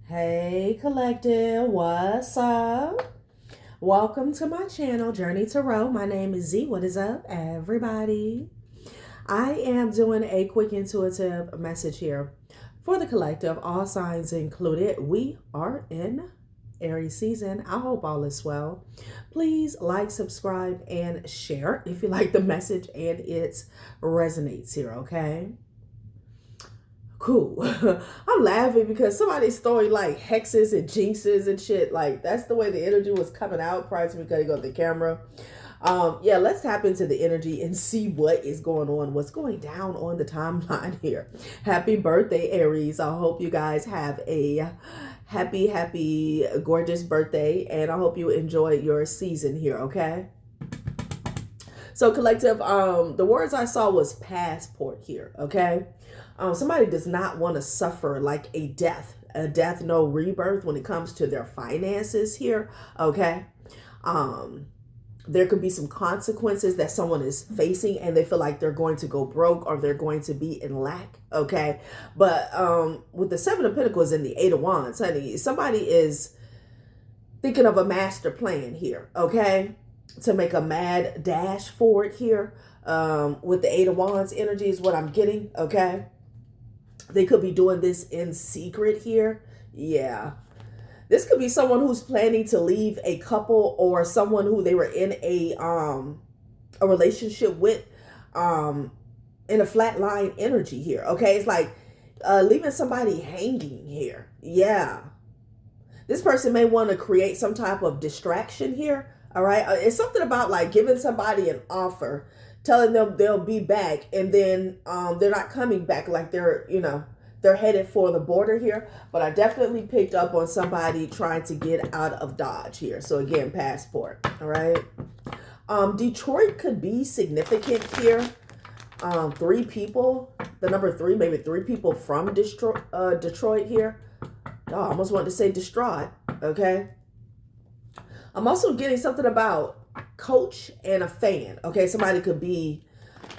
Hey collective, what's up? Welcome to my channel, Journey Tarot. My name is Z. What is up, everybody? I am doing a quick intuitive message here for the collective, all signs included. We are in Aries season. I hope all is well. Please like, subscribe, and share if you like the message and it resonates here, okay? Cool. I'm laughing because somebody's throwing like hexes and jinxes and shit. Like that's the way the energy was coming out prior to me cutting off the camera. Yeah, let's tap into the energy and see what is going on, what's going down on the timeline here. Happy birthday, Aries. I hope you guys have a happy, gorgeous birthday, and I hope you enjoy your season here, okay? So collective, the words I saw was passport here, okay? Somebody does not want to suffer like a death, no rebirth when it comes to their finances here, okay? There could be some consequences that someone is facing and they feel like they're going to go broke or they're going to be in lack, okay? But with the Seven of Pentacles and the Eight of Wands, honey, somebody is thinking of a master plan here, okay? To make a mad dash forward here with the Eight of Wands energy is what I'm getting, okay? They could be doing this in secret here. Yeah. This could be someone who's planning to leave a couple or someone who they were in a relationship with in a flat line energy here, okay? It's like leaving somebody hanging here. Yeah. This person may want to create some type of distraction here, all right? It's something about like giving somebody an offer, telling them they'll be back, and then they're not coming back, like they're headed for the border here. But I definitely picked up on somebody trying to get out of Dodge here. So again, passport, all right? Detroit could be significant here. 3 people, the number 3, maybe 3 people from Detroit here. Oh, I almost wanted to say distraught, okay? I'm also getting something about coach and a fan, okay? Somebody could be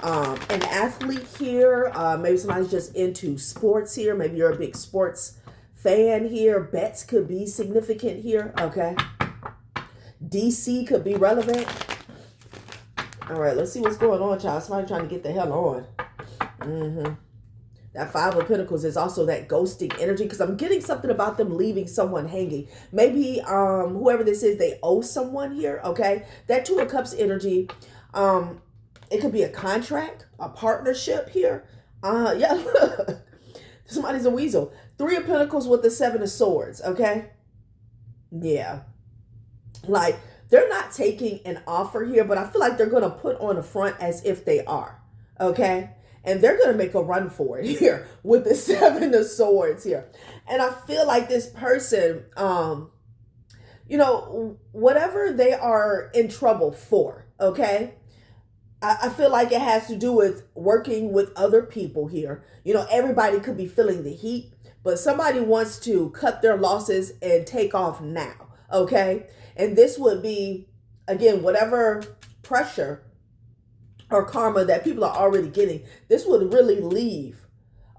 an athlete here. Maybe somebody's just into sports here. Maybe you're a big sports fan here. Bets could be significant here, okay? DC could be relevant. All right, let's see what's going on, child. Somebody trying to get the hell on. That Five of Pentacles is also that ghosting energy because I'm getting something about them leaving someone hanging. Maybe whoever this is, they owe someone here, okay? That Two of Cups energy, it could be a contract, a partnership here. Yeah, look, somebody's a weasel. 3 of Pentacles with the 7 of Swords, okay? Yeah. Like, they're not taking an offer here, but I feel like they're going to put on the front as if they are, okay? And they're going to make a run for it here with the 7 of Swords here. And I feel like this person, whatever they are in trouble for, okay? I feel like it has to do with working with other people here. Everybody could be feeling the heat, but somebody wants to cut their losses and take off now, okay? And this would be, again, whatever pressure or karma that people are already getting, this would really leave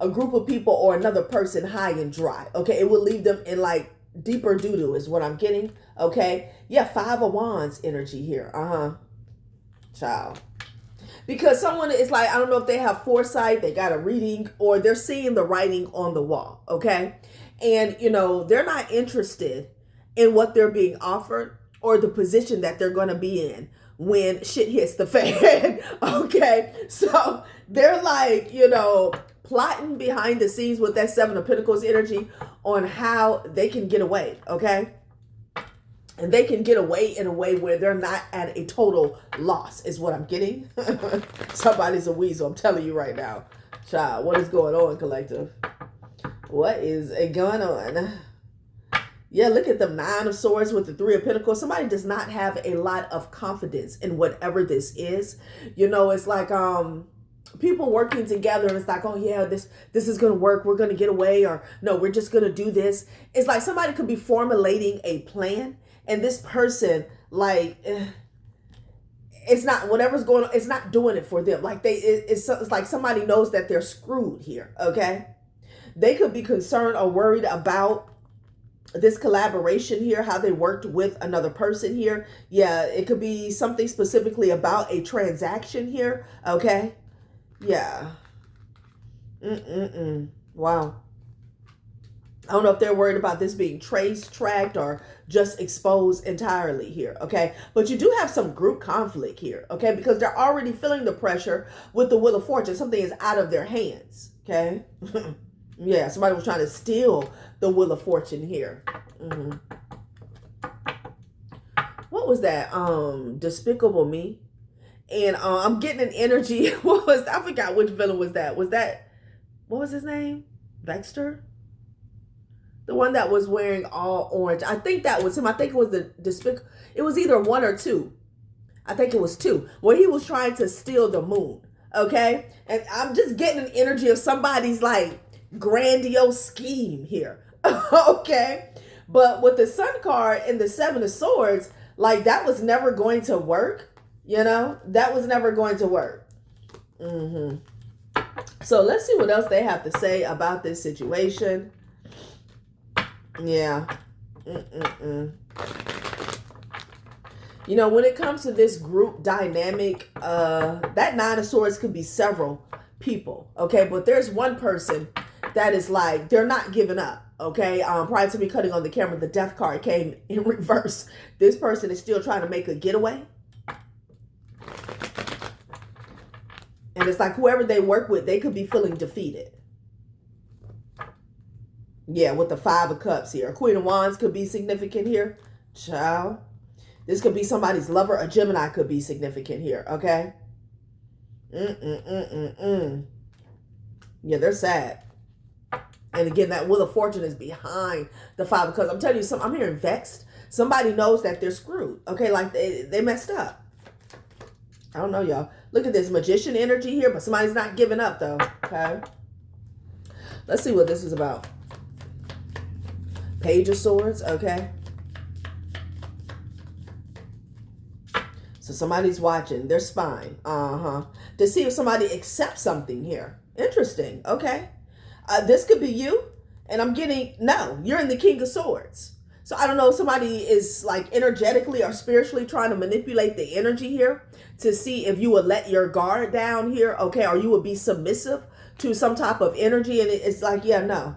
a group of people or another person high and dry, okay? It would leave them in like deeper doo-doo is what I'm getting, okay? Yeah, 5 of Wands energy here, child. Because someone is like, I don't know if they have foresight, they got a reading, or they're seeing the writing on the wall, okay? And, they're not interested in what they're being offered or the position that they're going to be in when shit hits the fan, okay? So they're like, plotting behind the scenes with that 7 of Pentacles energy on how they can get away, okay? And they can get away in a way where they're not at a total loss is what I'm getting. Somebody's a weasel, I'm telling you right now. Child, what is going on, collective? What is going on? Yeah, look at the 9 of Swords with the 3 of Pentacles. Somebody does not have a lot of confidence in whatever this is. It's like people working together and it's like, oh yeah, this is going to work. We're going to get away, or no, we're just going to do this. It's like somebody could be formulating a plan and this person like it's not whatever's going on. It's not doing it for them. Like it's like somebody knows that they're screwed here. Okay. They could be concerned or worried about this collaboration here, how they worked with another person here. Yeah, it could be something specifically about a transaction here. Okay. Yeah. Wow. I don't know if they're worried about this being traced, tracked, or just exposed entirely here, okay? But you do have some group conflict here, okay? Because they're already feeling the pressure with the Wheel of Fortune. Something is out of their hands, okay? Yeah, somebody was trying to steal the Wheel of Fortune here. What was that? Despicable Me. And I'm getting an energy. I forgot which villain was that. What was his name? Vexter? The one that was wearing all orange. I think that was him. I think it was it was either one or two. I think it was two. Where he was trying to steal the moon. Okay? And I'm just getting an energy of somebody's like grandiose scheme here. Okay? But with the Sun card and the Seven of Swords, like that was never going to work. You know? That was never going to work. So let's see what else they have to say about this situation. Yeah. You know, when it comes to this group dynamic, that Nine of Swords could be several people, okay? But there's one person that is like, they're not giving up, okay? Prior to me cutting on the camera, the Death card came in reverse. This person is still trying to make a getaway. And it's like whoever they work with, they could be feeling defeated. Yeah, with the Five of Cups here. Queen of Wands could be significant here. Child. This could be somebody's lover. A Gemini could be significant here, okay? Yeah, they're sad. And again, that Wheel of Fortune is behind the Five of Cups. I'm telling you something. I'm hearing vexed. Somebody knows that they're screwed, okay? Like they messed up. I don't know, y'all. Look at this Magician energy here, but somebody's not giving up, though, okay? Let's see what this is about. Page of Swords, okay. So somebody's watching. They're spying. To see if somebody accepts something here. Interesting, okay. This could be you. And I'm getting, no, you're in the King of Swords. So I don't know if somebody is like energetically or spiritually trying to manipulate the energy here to see if you would let your guard down here, okay, or you would be submissive to some type of energy. And it's like, yeah, no.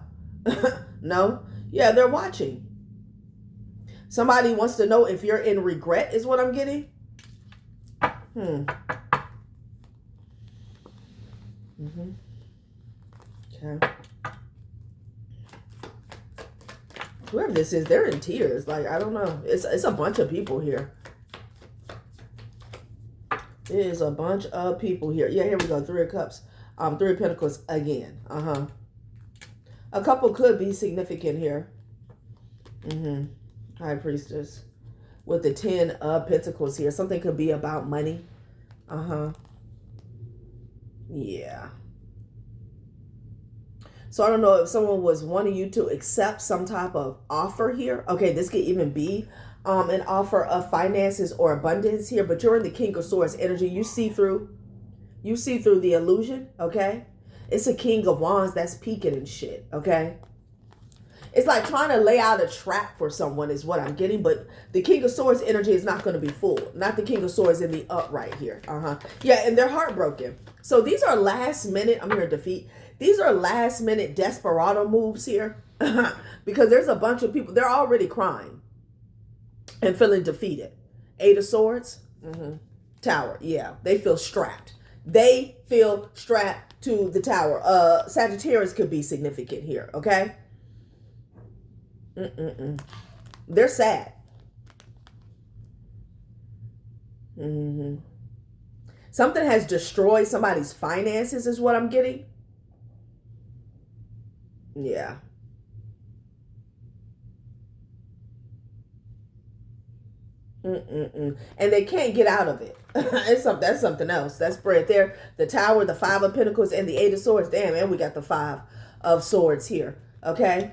No. Yeah, they're watching. Somebody wants to know if you're in regret is what I'm getting. Okay. Whoever this is, they're in tears. Like, I don't know. It's a bunch of people here. It is a bunch of people here. Yeah, here we go. Three of Cups. Three of Pentacles again. A couple could be significant here. High Priestess. With the 10 of Pentacles here. Something could be about money. Yeah. So I don't know if someone was wanting you to accept some type of offer here. Okay, this could even be an offer of finances or abundance here. But you're in the King of Swords energy. You see through the illusion, okay? It's a King of Wands that's peeking and shit, okay? It's like trying to lay out a trap for someone is what I'm getting. But the King of Swords energy is not going to be full. Not the King of Swords in the upright here. Yeah, and they're heartbroken. So these are last minute, I'm here to defeat. These are last minute desperado moves here. Because there's a bunch of people, they're already crying and feeling defeated. Eight of Swords. Tower. Yeah, they feel strapped. They feel strapped to the Tower. Sagittarius could be significant here, okay? They're sad. Something has destroyed somebody's finances is what I'm getting. Yeah. And they can't get out of it. That's something else. That's spread there. The Tower, the Five of Pentacles, and the Eight of Swords. Damn, and we got the Five of Swords here. Okay.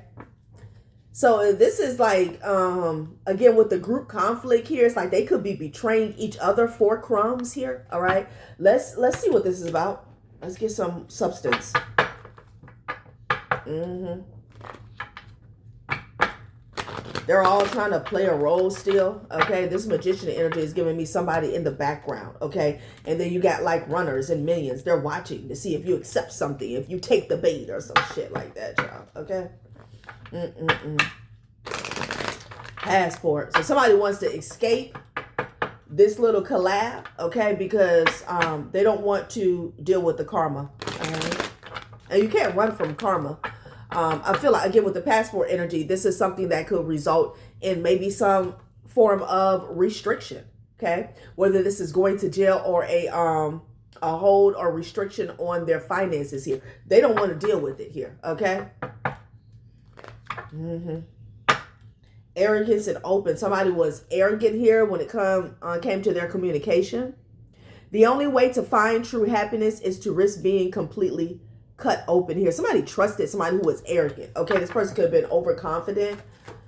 So this is like, again, with the group conflict here, it's like they could be betraying each other for crumbs here. All right. Let's see what this is about. Let's get some substance. They're all trying to play a role still, okay? This magician energy is giving me somebody in the background, okay? And then you got like runners and minions. They're watching to see if you accept something, if you take the bait or some shit like that, y'all, okay? Passport. So somebody wants to escape this little collab, okay? Because they don't want to deal with the karma, all right? And you can't run from karma. I feel like, again, with the passport energy, this is something that could result in maybe some form of restriction, okay? Whether this is going to jail or a hold or restriction on their finances here. They don't want to deal with it here, okay? Arrogance and open. Somebody was arrogant here when it came to their communication. The only way to find true happiness is to risk being completely cut open here. Somebody trusted somebody who was arrogant. Okay, this person could have been overconfident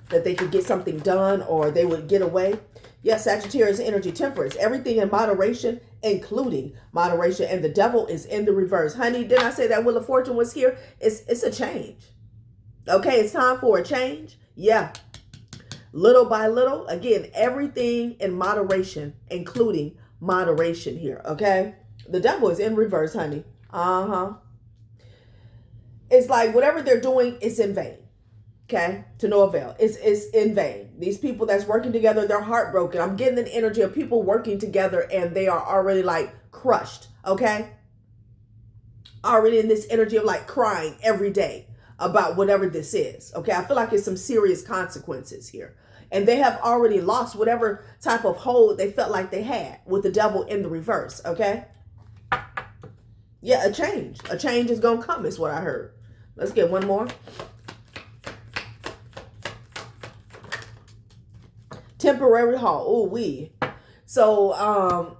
that they could get something done or they would get away. Yes, Sagittarius energy, temperance. Everything in moderation, including moderation. And the devil is in the reverse. Honey, didn't I say that Wheel of Fortune was here? It's a change. Okay, it's time for a change. Yeah. Little by little. Again, everything in moderation, including moderation here. Okay. The devil is in reverse, honey. It's like whatever they're doing is in vain. Okay, to no avail. It's in vain. These people that's working together, they're heartbroken. I'm getting an energy of people working together and they are already like crushed. Okay, already in this energy of like crying every day about whatever this is. Okay, I feel like it's some serious consequences here. And they have already lost whatever type of hold they felt like they had with the devil in the reverse. Okay. Yeah, a change. A change is going to come is what I heard. Let's get one more. Temporary halt. Oh, So,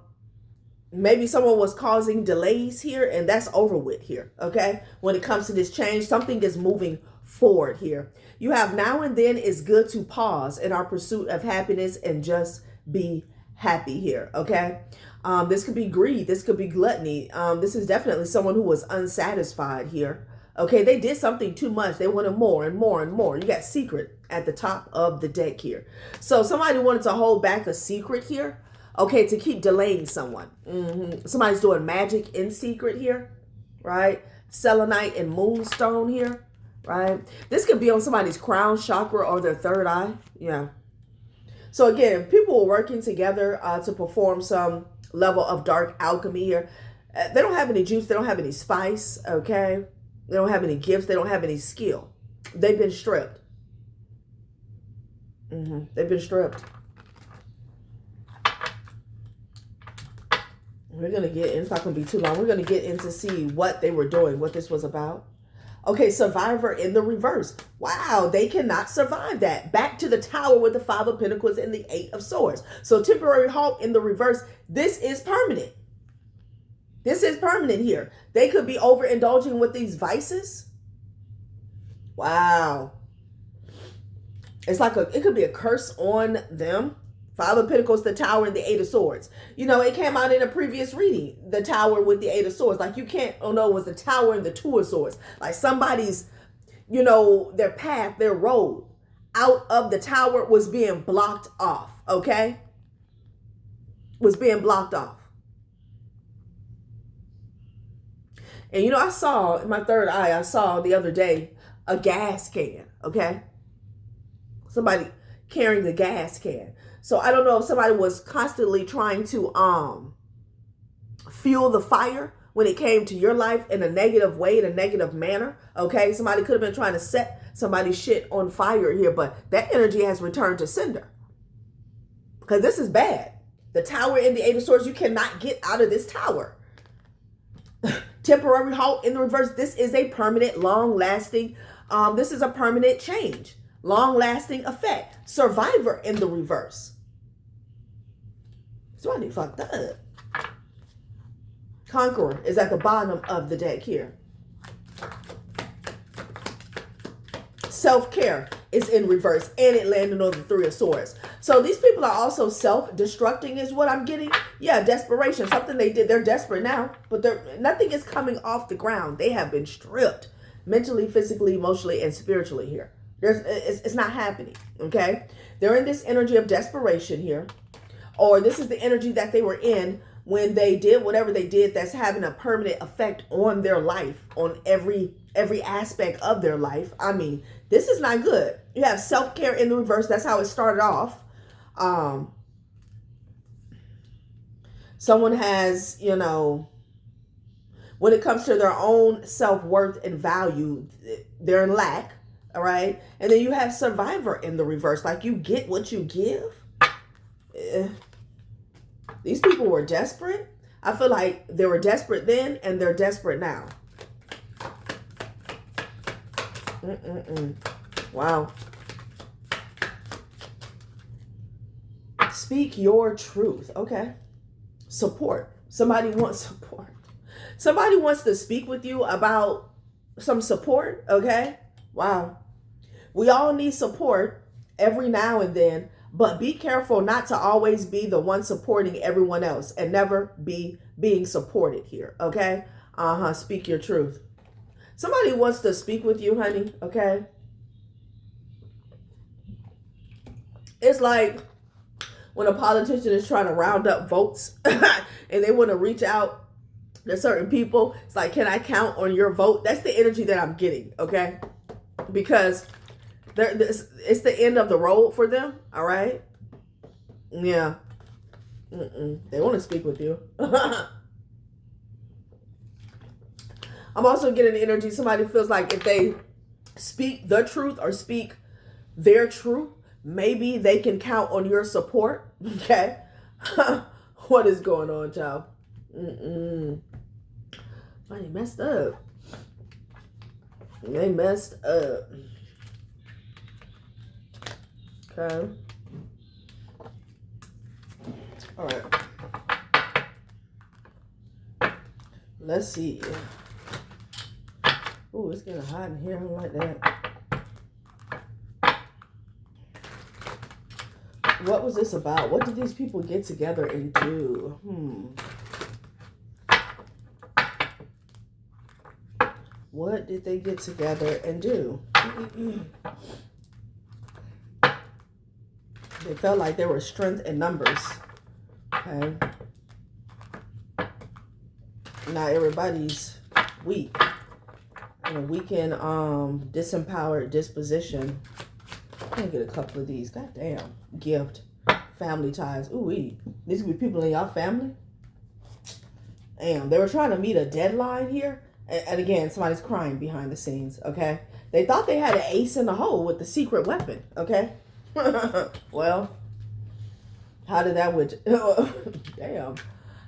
maybe someone was causing delays here and that's over with here. Okay. When it comes to this change, something is moving forward here. You have now and then is good to pause in our pursuit of happiness and just be happy here. Okay. This could be greed. This could be gluttony. This is definitely someone who was unsatisfied here. Okay, they did something too much. They wanted more and more and more. You got secret at the top of the deck here. So somebody wanted to hold back a secret here. Okay, to keep delaying someone. Somebody's doing magic in secret here, right? Selenite and moonstone here, right? This could be on somebody's crown chakra or their third eye. Yeah. So again, people are working together to perform some level of dark alchemy here. They don't have any juice. They don't have any spice, okay? They don't have any gifts. They don't have any skill. They've been stripped. They've been stripped. We're going to get in. It's not going to be too long. We're going to get in to see what they were doing, what this was about. Okay, survivor in the reverse. Wow, they cannot survive that. Back to the tower with the 5 of Pentacles and the 8 of Swords. So temporary halt in the reverse. This is permanent. This is permanent here. They could be overindulging with these vices. Wow. It's like it could be a curse on them. 5 of Pentacles, the tower, and the 8 of Swords. You know, it came out in a previous reading, the tower with the 8 of Swords. Like you can't, oh no, it was the tower and the 2 of Swords. Like somebody's, you know, their path, their road out of the tower was being blocked off, okay? Was being blocked off. And you know, I saw in my third eye, I saw the other day a gas can, okay? Somebody carrying the gas can. So I don't know if somebody was constantly trying to fuel the fire when it came to your life in a negative way, in a negative manner, okay? Somebody could have been trying to set somebody's shit on fire here, but that energy has returned to sender. Because this is bad. The tower and the 8 of Swords, you cannot get out of this tower. Temporary halt in the reverse. This is a permanent, long-lasting, this is a permanent change. Long-lasting effect. Survivor in the reverse. Somebody fucked up. Conqueror is at the bottom of the deck here. Self-care is in reverse, and it landed on the 3 of Swords. So these people are also self-destructing is what I'm getting. Yeah, desperation, something they did. They're desperate now, but nothing is coming off the ground. They have been stripped mentally, physically, emotionally, and spiritually here. It's not happening, okay? They're in this energy of desperation here, or this is the energy that they were in when they did whatever they did that's having a permanent effect on their life, on every aspect of their life. I mean, this is not good. You have self-care in the reverse. That's how it started off. Someone has, you know, when it comes to their own self-worth and value, they're in lack, all right? And then you have survivor in the reverse. Like, you get what you give. These people were desperate. I feel like they were desperate then and they're desperate now. Wow. Speak your truth. Okay. Support. Somebody wants support. Somebody wants to speak with you about some support. Okay. Wow. We all need support every now and then, but be careful not to always be the one supporting everyone else and never be being supported here. Okay. Speak your truth. Somebody wants to speak with you, honey. Okay. It's like when a politician is trying to round up votes and they want to reach out to certain people. It's like, can I count on your vote? That's the energy that I'm getting. Okay. Because it's the end of the road for them. All right. Yeah. They want to speak with you. I'm also getting the energy. Somebody feels like if they speak the truth or speak their truth, maybe they can count on your support. Okay. What is going on, child? They messed up. They messed up. Okay. All right. Let's see. Ooh, it's getting hot in here. I don't like that. What was this about? What did these people get together and do? What did they get together and do? They felt like there was strength in numbers. Okay. Not everybody's weak. And a weakened, disempowered disposition. I'm gonna get a couple of these. God damn. Gift. Family ties. Ooh-wee. These could be people in your family. Damn. They were trying to meet a deadline here. And again, somebody's crying behind the scenes. Okay. They thought they had an ace in the hole with the secret weapon. Okay. Well, how did that witch? Damn.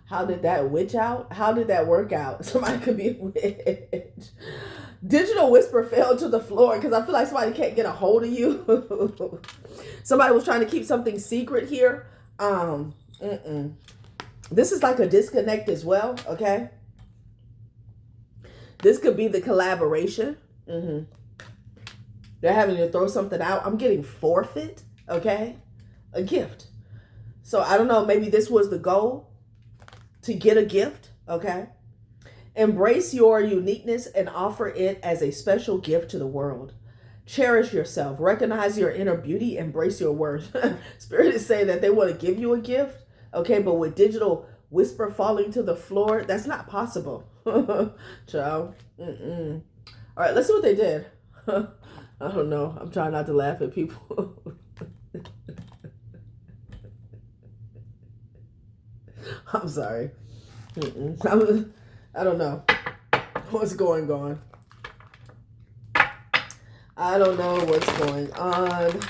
How did that witch out? How did that work out? Somebody could be a witch. Digital whisper fell to the floor because I feel like somebody can't get a hold of you. Somebody was trying to keep something secret here. This is like a disconnect as well. Okay. This could be the collaboration. They're having to throw something out. I'm getting forfeit. Okay. A gift. So I don't know. Maybe this was the goal. To get a gift, okay? Embrace your uniqueness and offer it as a special gift to the world. Cherish yourself. Recognize your inner beauty. Embrace your worth. Spirit is saying that they want to give you a gift, okay? But with digital whisper falling to the floor, that's not possible. Ciao. All right, let's see what they did. I don't know. I'm trying not to laugh at people. I'm sorry. I don't know what's going on. I don't know what's going on.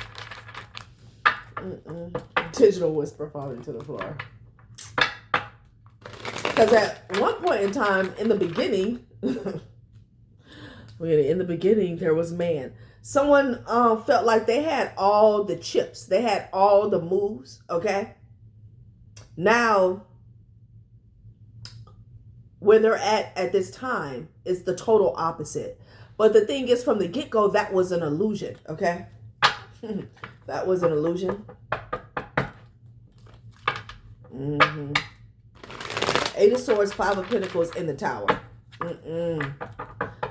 Digital whisper falling to the floor. Because at one point in time, in the beginning, there was man. Someone felt like they had all the chips. They had all the moves, okay? Now, where they're at this time is the total opposite. But the thing is, from the get-go, that was an illusion, okay? That was an illusion. Eight of Swords, Five of Pentacles in the Tower.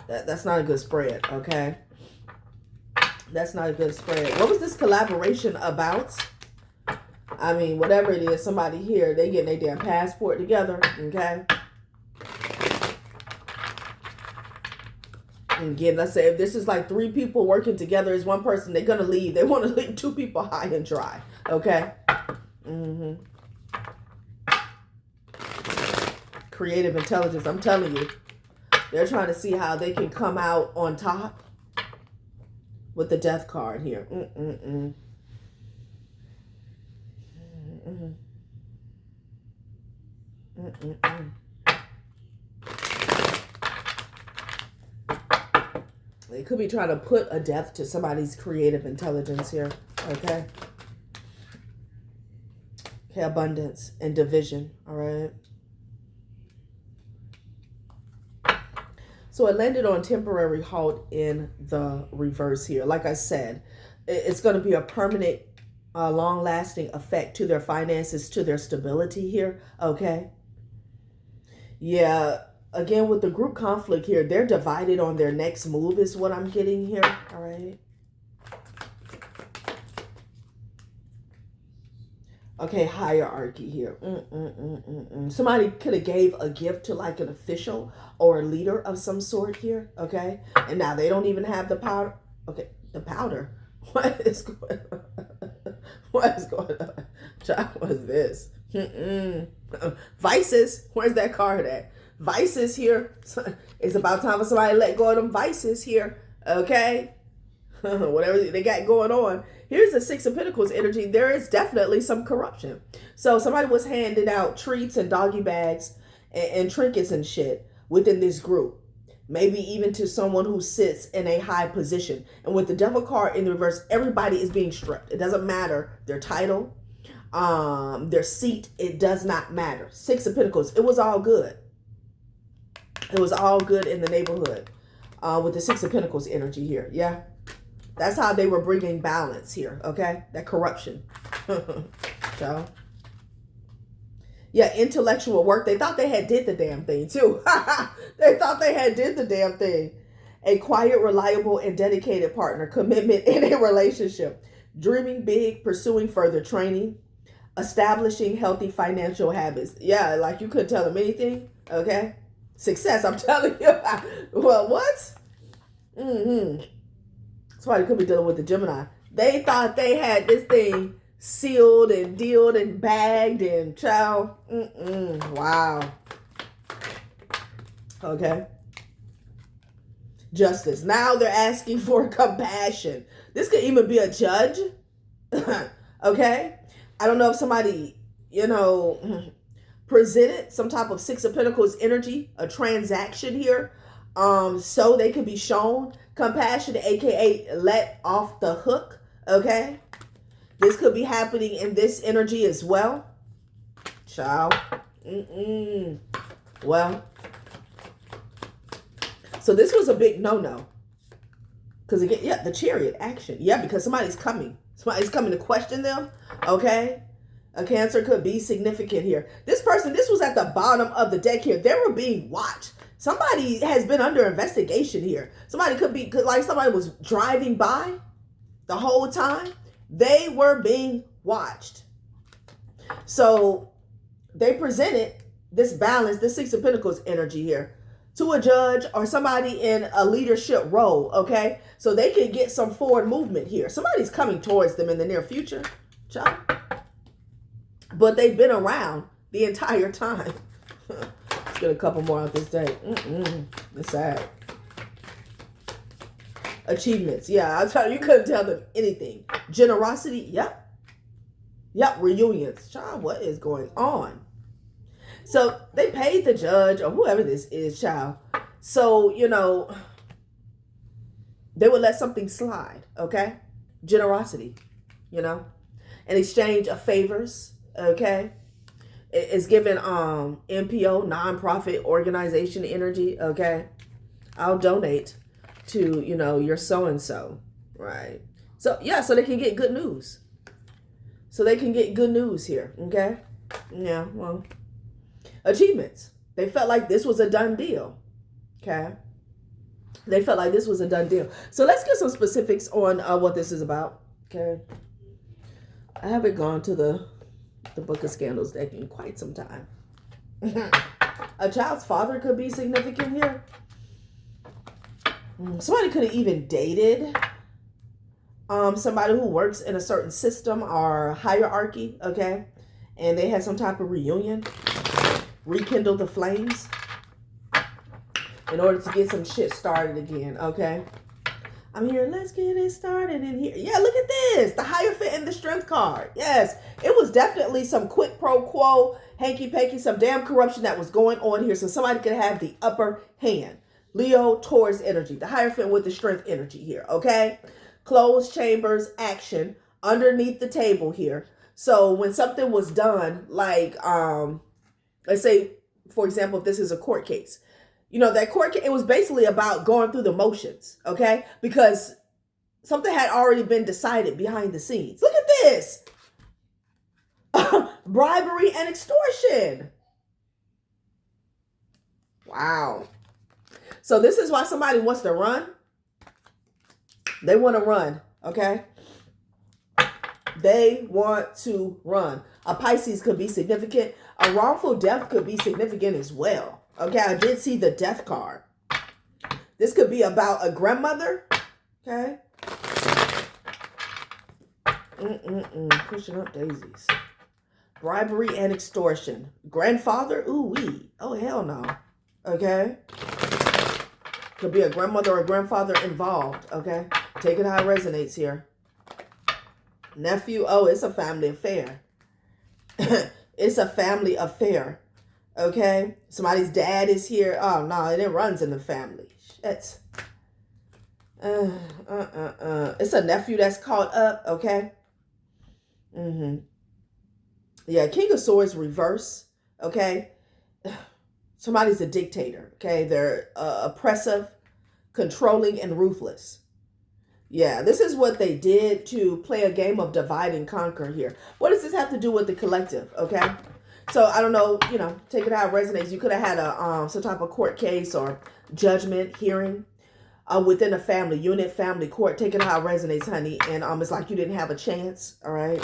That's not a good spread, okay? That's not a good spread. What was this collaboration about? I mean, whatever it is, somebody here, they getting their damn passport together, okay? And again, let's say if this is like 3 people working together as one person, they're going to leave. They want to leave 2 people high and dry, okay? Creative intelligence, I'm telling you. They're trying to see how they can come out on top with the death card here. They could be trying to put a death to somebody's creative intelligence here. Okay. Okay, abundance and division. All right. So it landed on temporary halt in the reverse here. Like I said, it's going to be a permanent, long-lasting effect to their finances, to their stability here. Okay. Yeah. Again, with the group conflict here, they're divided on their next move is what I'm getting here. All right. Okay, hierarchy here. Somebody could have gave a gift to like an official or a leader of some sort here. Okay. And now they don't even have the powder. Okay, the powder. What is going on? What is going on? Child, what is this? Vices. Where's that card at? Vices here. It's about time for somebody to let go of them vices here. Okay. Whatever they got going on. Here's the 6 of Pentacles energy. There is definitely some corruption. So somebody was handing out treats and doggy bags and trinkets and shit within this group. Maybe even to someone who sits in a high position. And with the devil card in the reverse, everybody is being stripped. It doesn't matter their title, their seat. It does not matter. 6 of Pentacles. It was all good. It was all good in the neighborhood with the 6 of Pentacles energy here. Yeah. That's how they were bringing balance here. Okay. That corruption. So. Yeah. Intellectual work. They thought they had did the damn thing too. They thought they had did the damn thing. A quiet, reliable, and dedicated partner. Commitment in a relationship. Dreaming big. Pursuing further training. Establishing healthy financial habits. Yeah. Like you couldn't tell them anything. Okay. Success, I'm telling you. Well, what? Somebody could be dealing with the Gemini. They thought they had this thing sealed and dealed and bagged and child. Wow. Okay. Justice. Now they're asking for compassion. This could even be a judge. Okay. I don't know if somebody, presented some type of 6 of Pentacles energy, a transaction here, so they could be shown compassion, aka let off the hook. Okay, this could be happening in this energy as well, child. Well, so this was a big no because again, yeah, the Chariot action, yeah, because somebody's coming to question them. Okay. A Cancer could be significant here. This person, this was at the bottom of the deck here. They were being watched. Somebody has been under investigation here. Somebody could be, like somebody was driving by the whole time. They were being watched. So they presented this balance, this 6 of Pentacles energy here to a judge or somebody in a leadership role, okay? So they can get some forward movement here. Somebody's coming towards them in the near future. Child. But they've been around the entire time. Let's get a couple more out this day. It's sad. Achievements. Yeah, I'll tell you, you couldn't tell them anything. Generosity. Yep. Reunions. Child, what is going on? So they paid the judge or whoever this is, child. So, they would let something slide. Okay. Generosity, in exchange of favors. Okay, it's given NPO, nonprofit organization energy. Okay, I'll donate to your so and so, right? So yeah, so they can get good news. So they can get good news here. Okay, yeah. Well, achievements. They felt like this was a done deal. Okay, They felt like this was a done deal. So let's get some specifics on what this is about. Okay. I haven't gone to the Book of Scandals deck in quite some time. A child's father could be significant here. Somebody could have even dated somebody who works in a certain system or hierarchy, okay? And they had some type of reunion, rekindle the flames in order to get some shit started again, okay? I'm here, let's get it started in here. Yeah, look at this. The Hierophant and the Strength card. Yes, it was definitely some quid pro quo, hanky-panky, some damn corruption that was going on here. So somebody could have the upper hand. Leo, Taurus energy. The Hierophant with the Strength energy here, okay? Closed chambers, action, underneath the table here. So when something was done, like, let's say, for example, if this is a court case, you know, that court case, it was basically about going through the motions, okay? Because something had already been decided behind the scenes. Look at this. Bribery and extortion. Wow. So this is why somebody wants to run. They want to run, okay? They want to run. A Pisces could be significant. A wrongful death could be significant as well. Okay, I did see the death card. This could be about a grandmother. Okay. Pushing up daisies. Bribery and extortion. Grandfather? Ooh wee. Oh hell no. Okay. Could be a grandmother or grandfather involved. Okay. Take it how it resonates here. Nephew. Oh, it's a family affair. It's a family affair. Okay, somebody's dad is here. Oh no, and it runs in the family. Shit. It's a nephew that's caught up. Okay. Yeah, King of Swords reverse. Okay. Somebody's a dictator. Okay, they're oppressive, controlling, and ruthless. Yeah, this is what they did to play a game of divide and conquer here. What does this have to do with the collective? Okay. So I don't know, you know, take it how it resonates. You could have had a some type of court case or judgment hearing within a family unit, family court. Take it how it resonates, honey. And it's like you didn't have a chance. All right.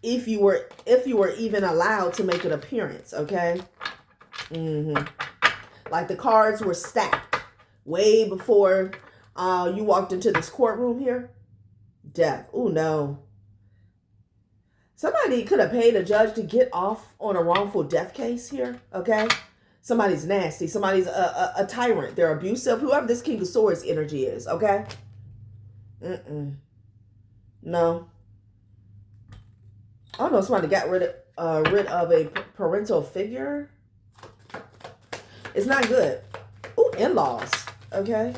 If you were even allowed to make an appearance, okay. Like the cards were stacked way before you walked into this courtroom here. Death. Oh no. Somebody could have paid a judge to get off on a wrongful death case here, okay? Somebody's nasty. Somebody's a tyrant. They're abusive. Whoever this King of Swords energy is, okay? No. I don't know. Somebody got rid of a parental figure. It's not good. Ooh, in-laws, okay?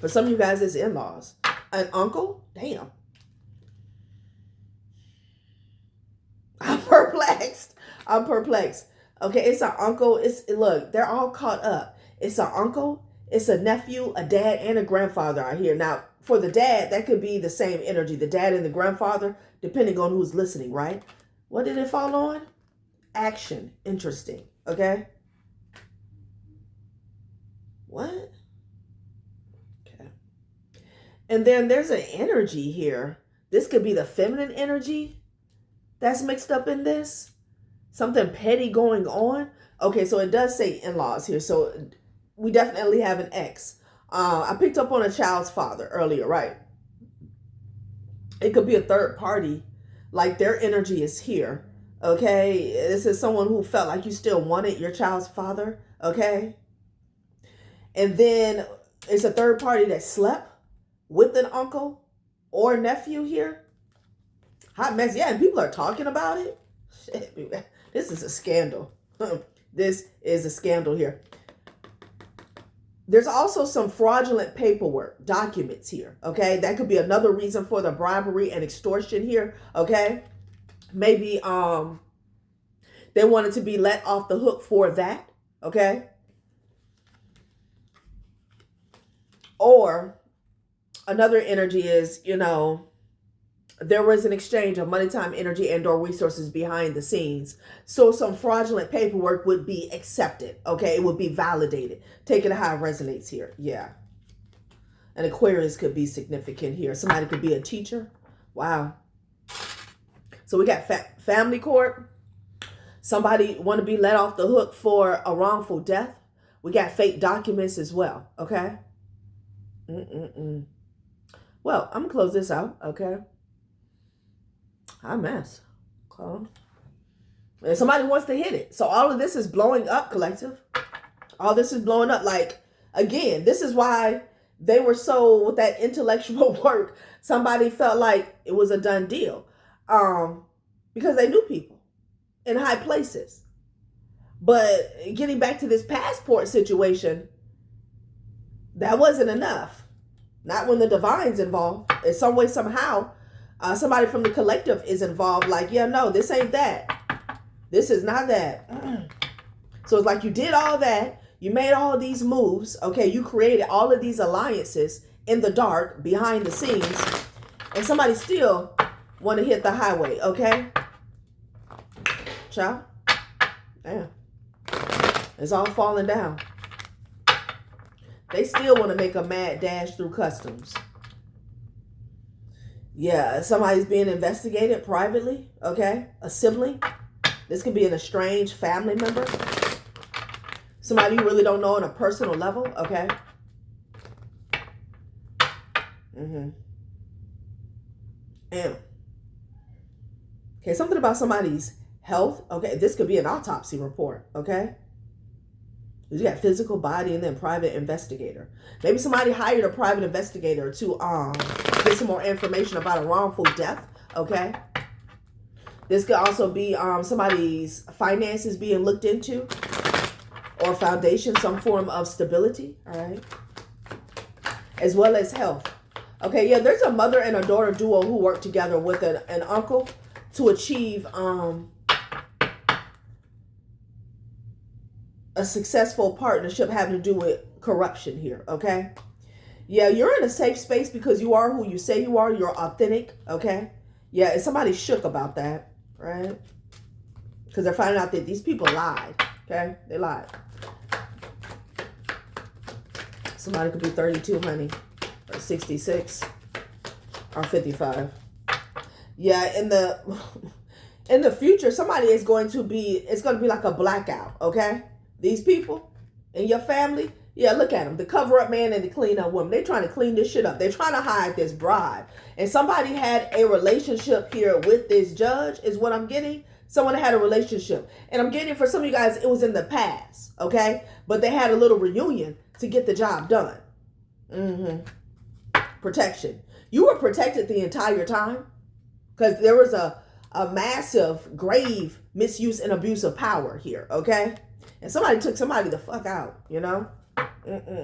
For some of you guys, it's in-laws. An uncle? Damn. I'm perplexed. Okay, it's an uncle. Look, they're all caught up. It's an uncle, it's a nephew, a dad, and a grandfather out here. Now, for the dad, that could be the same energy. The dad and the grandfather, depending on who's listening, right? What did it fall on? Action. Interesting. Okay. What? Okay. And then there's an energy here. This could be the feminine energy that's mixed up in this. Something petty going on. Okay, so it does say in-laws here. So we definitely have an ex. I picked up on a child's father earlier, right? It could be a third party. Like their energy is here. Okay, this is someone who felt like you still wanted your child's father. Okay. And then it's a third party that slept with an uncle or nephew here. Hot mess. Yeah, and people are talking about it. Shit, this is a scandal. This is a scandal here. There's also some fraudulent paperwork, documents here, okay? That could be another reason for the bribery and extortion here, okay? Maybe they wanted to be let off the hook for that, okay? Or another energy is, you know, there was an exchange of money, time, energy, and or resources behind the scenes. So some fraudulent paperwork would be accepted. Okay, it would be validated. Take it how it resonates here. Yeah. An Aquarius could be significant here. Somebody could be a teacher. Wow. So we got family court. Somebody want to be let off the hook for a wrongful death. We got fake documents as well. Okay. Well, I'm going to close this out. Okay. Hot mess. Okay. And somebody wants to hit it. So all of this is blowing up, collective. All this is blowing up. Like, again, this is why they were so, with that intellectual work, somebody felt like it was a done deal. Because they knew people in high places. But getting back to this passport situation, that wasn't enough. Not when the divine's involved. In some way, somehow, somebody from the collective is involved. Like, yeah, no, this ain't that. This is not that. So it's like you did all that. You made all these moves. Okay, you created all of these alliances in the dark, behind the scenes. And somebody still want to hit the highway. Okay? Ciao. Damn. It's all falling down. They still want to make a mad dash through customs. Yeah, somebody's being investigated privately. Okay? A sibling. This could be an estranged family member. Somebody you really don't know on a personal level. Okay? And okay, something about somebody's health. Okay, this could be an autopsy report. Okay? You got physical, body, and then private investigator. Maybe somebody hired a private investigator to get some more information about a wrongful death. Okay? This could also be somebody's finances being looked into, or foundation, some form of stability. All right? As well as health. Okay, yeah, there's a mother and a daughter duo who work together with an uncle to achieve a successful partnership having to do with corruption here. Okay, yeah, you're in a safe space because you are who you say you are. You're authentic. Okay, yeah, and somebody's shook about that, right? Because they're finding out that these people lied. Okay, they lied. Somebody could be 32, honey, or 66, or 55. Yeah, in the future, somebody is going to be, it's going to be like a blackout. Okay. These people in your family, yeah, look at them. The cover-up man and the clean-up woman. They're trying to clean this shit up. They're trying to hide this bribe. And somebody had a relationship here with this judge is what I'm getting. Someone had a relationship. And I'm getting, for some of you guys, it was in the past, okay? But they had a little reunion to get the job done. Protection. You were protected the entire time because there was a massive, grave misuse and abuse of power here, okay? And somebody took somebody the fuck out, you know?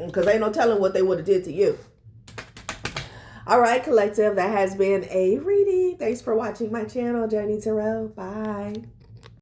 Because ain't no telling what they would have did to you. All right, collective. That has been a reading. Thanks for watching my channel, Journey Tarot. Bye.